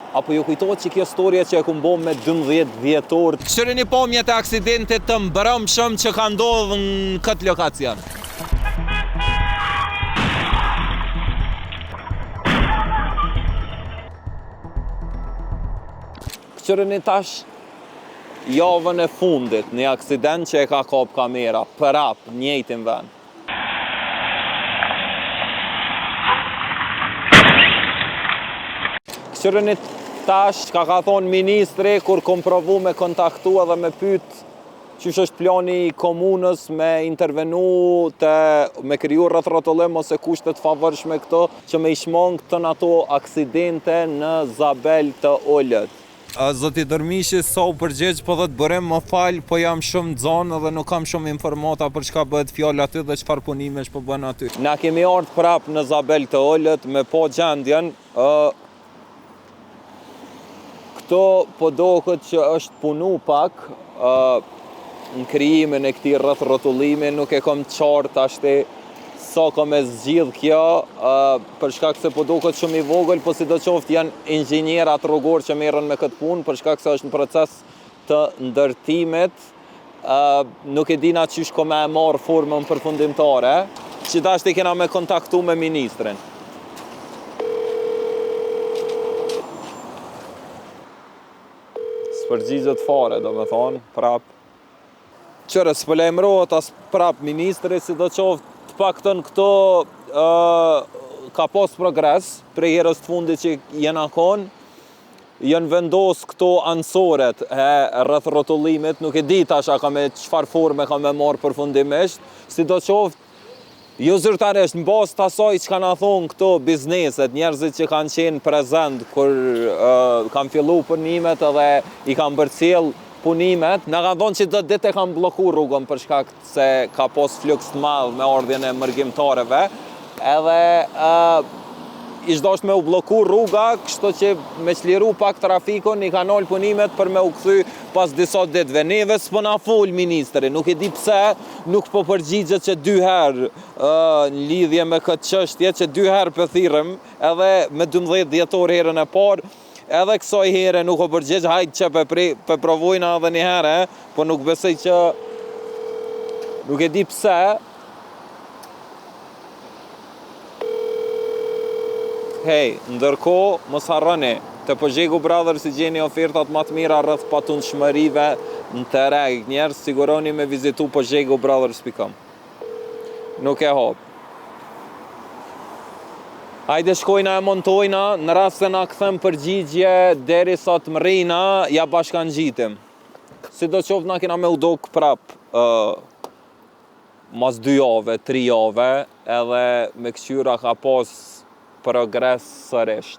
Apo ju kujtohet që kjo storja që e ku bo me 12 dhjetor. Këshire një pamjet e aksidentit të mbrëmshëm që ka ndodhur në këtë lokacion. Këshire një tash javën e fundit, një aksident që e ka kap kamera, prap, njëjtin vend. Këshire një tash, ka thonë ministri, kur kom provu me kontaktu edhe me pyet qysh është plani i komunës me intervenu me kriju rrotullim ose kushtet favërshme këto, që me i shmong të në ato aksidente në Zabel të Ullët. Zoti Dërmishi, sa u përgjigj, po dhe të bërim më fal, po jam shumë në zonë dhe nuk kam shumë informata për çka bëhet fjallë aty dhe çfarë punimesh po bën aty. Na kemi ardhur prap në Zabel të Ullët me po gjendjen. Këto po doket që është punu pak në krijimin e këtij rrotullimi, nuk e kam qartë ashtu sa ka me zgjidh kjo, për shkak se po doket shumë i vogël, po sidoqoftë janë inxhinierat rrugor që merren me këtë punë, për shkak se është në proces të ndërtimit, nuk e dina çish ka me marr formën përfundimtare, që dashti kena me kontaktu me ministrin. Përgjigjet fare, do me thonë, prap. Qëre, s'po lajmërohet as prap ministri, sidoqoftë të paktën këto ka pas progres, prej herës të fundit që jena konë, janë vendos këto ansoret rreth rrotullimit, nuk e di tash ka me çfarë forme ka me marrë përfundimisht, sidoqoftë jo zyrtarisht, në bazë të asaj që kanë thonë këto bizneset, njerëzit që kanë qenë prezent kur kanë fillu punimet edhe i kanë bërcjell punimet, na kanë thonë që do ditë e kanë blloku rrugën për shkak se ka pas fluks të madh me ardhjen e mërgjimtarëve, edhe ish dashur me u blloku rruga, kështu që me çliru pak trafikun i kanë ol punimet për me u kthy pas disa ditëve. Neve s'po na fol ministri, nuk e di pse nuk po përgjigjet që 2 herë në lidhje me këtë çështje, që 2 herë po thirrëm, edhe me 12 dhjetor herën e parë, edhe kësaj here nuk o përgjigj, hajtë që pe provojna edhe një herë, po nuk besoj që nuk e di pse. Hej, ndërkohë, mos harroni, të Pojegu Brothers i gjeni ofertat më të mira rreth patundshmërive në terreng. Njerëz, siguroni me vizitu pojegubrothers.com. Nuk e hap. Hajde shkojna e montojna, në rast se na kthem përgjigje derisa të mrejna, ja bashkangjitim. Sidoqoftë na kena me u dok prap mas 2 jave, 3 jave, edhe me këshyra ka pas progres sërisht.